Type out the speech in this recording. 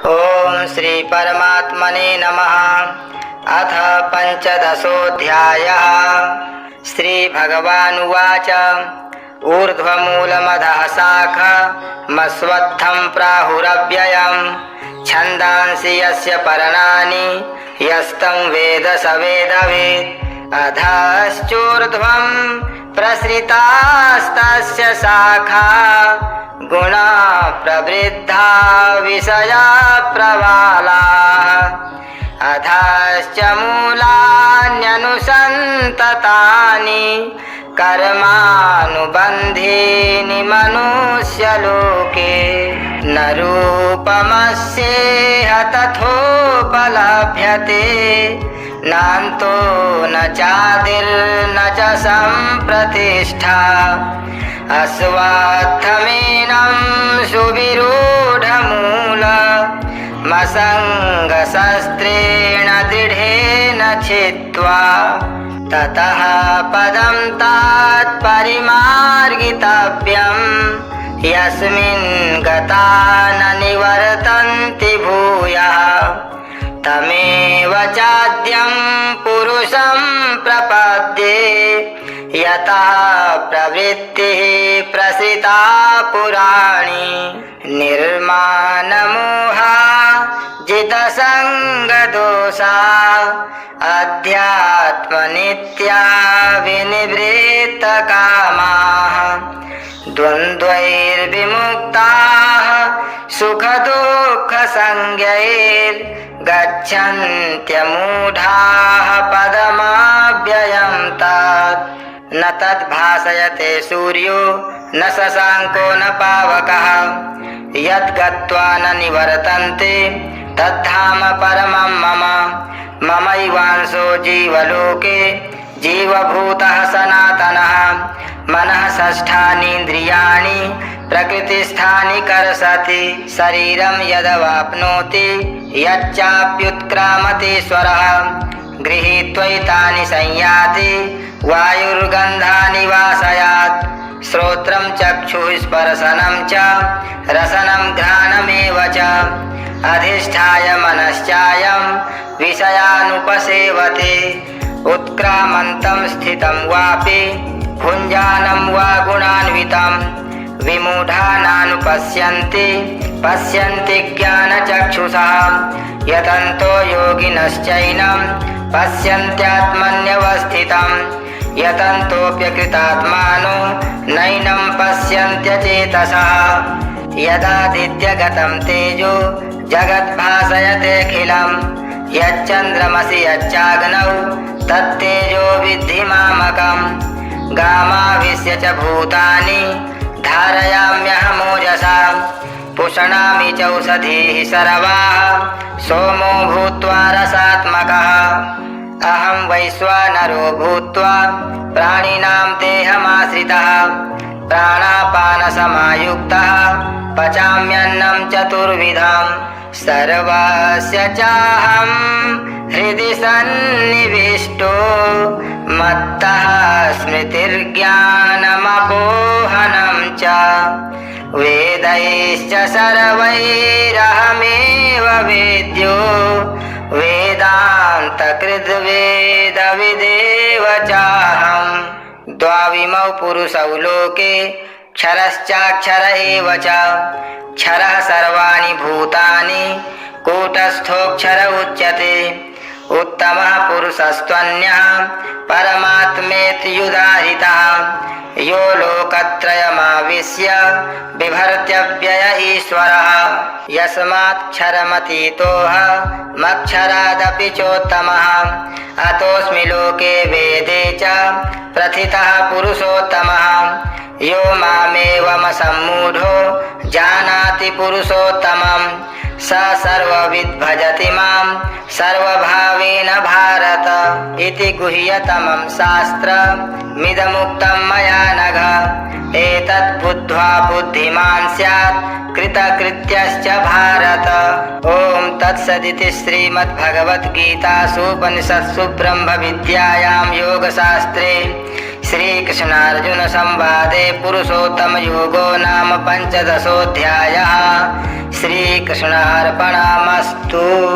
ओम श्री परमात्मने नमः। अथ पंचदशोऽध्यायः। श्री भगवानुवाच ऊर्ध्वमूलमधः शाखमस्वत्थं प्राहुरव्ययम् छन्दांसि यस्य पर्णानि यस्तं वेद स वेदवित् अधश्चोर्ध्वं प्रसृतास्तस्य शाखा गुणा प्रवृद्धा विषया प्रवालाः अधश्च मूलान्यनुसन्ततानि कर्मानुबन्धीनि मनुष्यलोके न रूपमस्येह तथोपलभ्यते नान्तो न चादिर्न च सम्प्रतिष्ठा अस्वात्थमेनं सुविरूढमूलमसङ्गशस्त्रेण दृढेन छित्त्वा ततः पदं तत्परिमार्गितव्यम् यस्मिन् गता न निवर्तन्ति भूयः तमेव चाद्यं पुरुषं प्रपद्ये यतः प्रवृत्तिः प्रसृता पुराणी निर्माणमोहा जितसङ्गदोषा अध्यात्मनित्या विनिवृत्तकामाः द्वन्द्वैर्विमुक्ताः सुखदुःखसंज्ञैर्गच्छन्त्यमूढाः पदमव्ययं तत् न तद्भासयते सूर्यो न शशाङ्को न पावकः यद्गत्वा न निवर्तन्ते तद्धाम परमं मम ममैवांशो जीवलोके जीवभूतः सनातनः मनः षष्ठानीन्द्रियाणि प्रकृतिस्थानि कर्षति शरीरं यदवाप्नोति यच्चाप्युत्क्रामतीश्वरः गृहीत्वैतानि संयाति वायुर्गन्धानि वासयात् श्रोत्रं चक्षुः स्पर्शनं च रसनं घ्राणमेव च अधिष्ठाय मनश्चायं विषयानुपसेवते उत्क्रामन्तं स्थितं वापि भुञ्जानं वा गुणान्वितं विमूढानानुपश्यन्ति पश्यन्ति ज्ञानचक्षुषा यतन्तो योगिनश्चैनं पश्यन्त्यात्मन्यवस्थितं यतन्तोऽप्यकृतात्मानो नैनं पश्यन्त्यचेतसः यदादित्यगतं तेजो जगद्भासयतेऽखिलं यच्चन्द्रमसि यच्चाग्नौ तत्तेजो विद्धि मामकम् गामाविश्य च भूतानि धारयाम्यहमोजसा पुषणामि चौषधीः सर्वाः सोमो भूत्वा रसात्मकः अहं वैश्वानरो भूत्वा प्राणिनां देहमाश्रितः प्राणापानसमायुक्तः पचाम्यन्नं चतुर्विधं सर्वस्य चाहं हृदि सन्निविष्टो मत्तः स्मृतिर्ज्ञानमपोहनं च वेदैश्च सर्वैरहमेव वेद्यो वेदान्तकृद्वेदविदेव चाहं द्वाविमौ पुरुषौ लोके क्षरश्चाक्षर एव च क्षरः सर्वाणि भूतानि कूटस्थोऽक्षर उच्यते उत्तमः पुरुषस्त्वन्यः परमात्मेत्युदाहृतः यो लोकत्रयमाविश्य बिभर्त्यव्यय ईश्वरः यस्मात्क्षरमतीतोऽहमक्षरादपि चोत्तमः अतोऽस्मि लोके वेदे च प्रथितः पुरुषोत्तमः यो मामेवमसम्मूढो जानाति पुरुषोत्तमं स सर्वविद् भजति मां सर्वभावेन भारत इति गुह्यतमं शास्त्रमिदमुक्तं मया नघ एतत् बुद्ध्वा बुद्धिमान् स्यात् कृतकृत्यश्च भारत। ओम तत्सदिति श्रीमद्भगवद्गीतासु उपनिषत्सु ब्रह्मविद्यायां योगशास्त्रे श्रीकृष्णार्जुनसंवादे पुरुषोत्तमयोगो नाम 15ोऽध्यायः। श्रीकृष्णार्पणमस्तु।